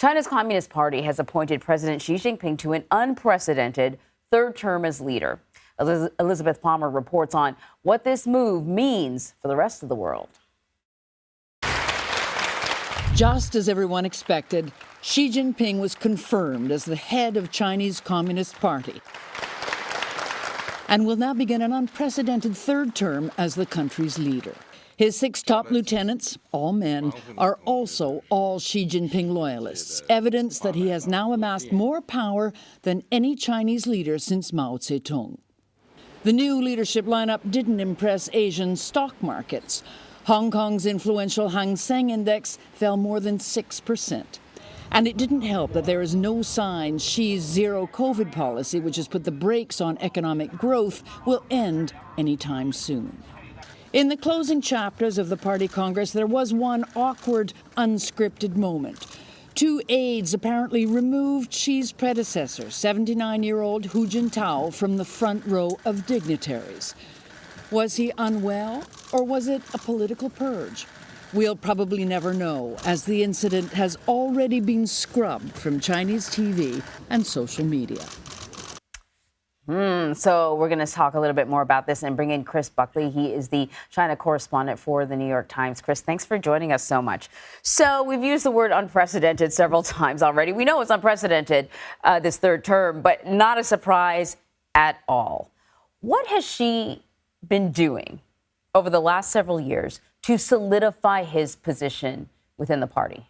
China's Communist Party has appointed President Xi Jinping to an unprecedented third term as leader. Elizabeth Palmer reports on what this move means for the rest of the world. Just as everyone expected, Xi Jinping was confirmed as the head of Chinese Communist Party and will now begin an unprecedented third term as the country's leader. His 6 top lieutenants, all men, are also all Xi Jinping loyalists, evidence that he has now amassed more power than any Chinese leader since Mao Zedong. The new leadership lineup didn't impress Asian stock markets. Hong Kong's influential Hang Seng index fell more than 6%. And it didn't help that there is no sign Xi's zero-COVID policy, which has put the brakes on economic growth, will end anytime soon. In the closing chapters of the party congress, there was one awkward, unscripted moment. 2 aides apparently removed Xi's predecessor, 79-year-old Hu Jintao, from the front row of dignitaries. Was he unwell, or was it a political purge? We'll probably never know, as the incident has already been scrubbed from Chinese TV and social media. So we're going to talk a little bit more about this and bring in Chris Buckley. He is the China correspondent for the New York Times. Chris, thanks for joining us so much. So we've used the word unprecedented several times already. We know it's unprecedented, this third term, but not a surprise at all. What has Xi been doing over the last several years to solidify his position within the party?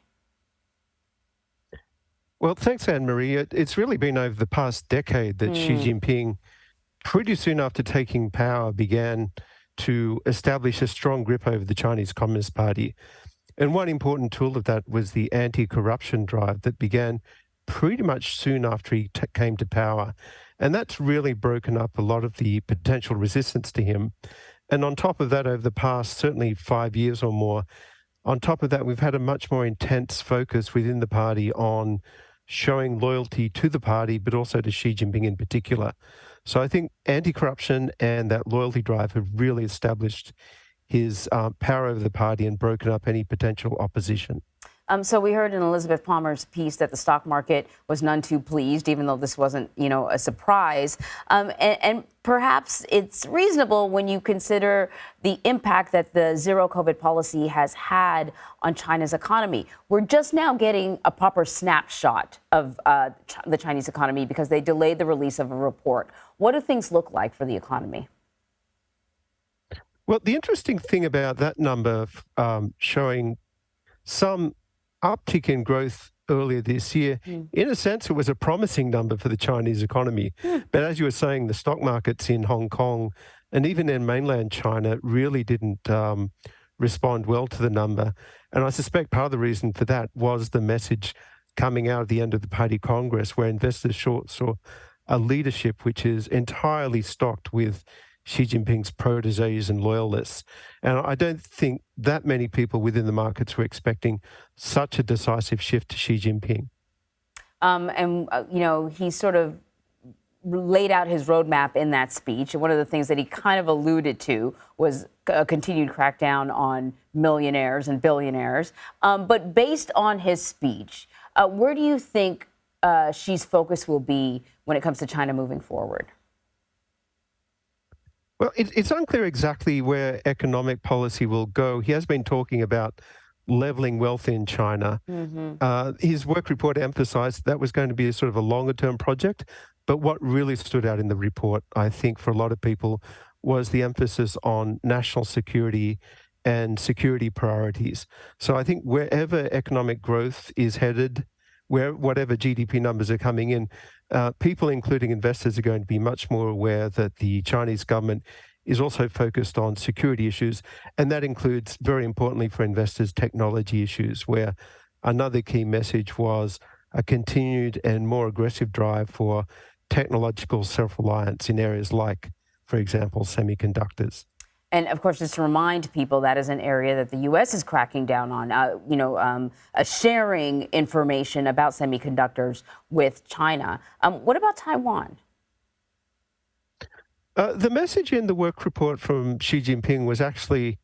Well, thanks, Anne-Marie. It's really been over the past decade that Xi Jinping, pretty soon after taking power, began to establish a strong grip over the Chinese Communist Party. And one important tool of that was the anti-corruption drive that began pretty much soon after he came to power. And that's really broken up a lot of the potential resistance to him. And on top of that, over the past certainly 5 years or more, on top of that, we've had a much more intense focus within the party on showing loyalty to the party, but also to Xi Jinping in particular. So I think anti-corruption and that loyalty drive have really established his power over the party and broken up any potential opposition. So we heard in Elizabeth Palmer's piece that the stock market was none too pleased, even though this wasn't, a surprise. And perhaps it's reasonable when you consider the impact that the zero COVID policy has had on China's economy. We're just now getting a proper snapshot of the Chinese economy because they delayed the release of a report. What do things look like for the economy? Well, the interesting thing about that number showing some uptick in growth earlier this year, in a sense, it was a promising number for the Chinese economy. But as you were saying, the stock markets in Hong Kong and even in mainland China really didn't respond well to the number. And I suspect part of the reason for that was the message coming out at the end of the party congress, where investors saw a leadership which is entirely stocked with Xi Jinping's proteges and loyalists. And I don't think that many people within the markets were expecting such a decisive shift to Xi Jinping. He sort of laid out his roadmap in that speech. And one of the things that he kind of alluded to was a continued crackdown on millionaires and billionaires. But based on his speech, where do you think Xi's focus will be when it comes to China moving forward? Well, it's unclear exactly where economic policy will go. He has been talking about leveling wealth in China. His work report emphasized that was going to be a sort of a longer-term project. But what really stood out in the report, I think, for a lot of people, was the emphasis on national security and security priorities. So I think wherever economic growth is headed, whatever GDP numbers are coming in, people, including investors, are going to be much more aware that the Chinese government is also focused on security issues. And that includes, very importantly for investors, technology issues, where another key message was a continued and more aggressive drive for technological self-reliance in areas like, for example, semiconductors. And of course, just to remind people, that is an area that the U.S. is cracking down on, sharing information about semiconductors with China. What about Taiwan? The message in the work report from Xi Jinping was actually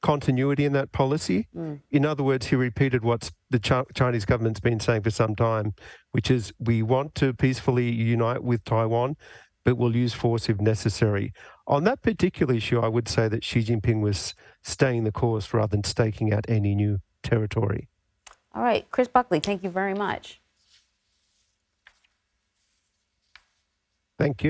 continuity in that policy. In other words, he repeated what the Chinese government's been saying for some time, which is we want to peacefully unite with Taiwan, but we'll use force if necessary. On that particular issue, I would say that Xi Jinping was staying the course rather than staking out any new territory. All right, Chris Buckley, thank you very much. Thank you.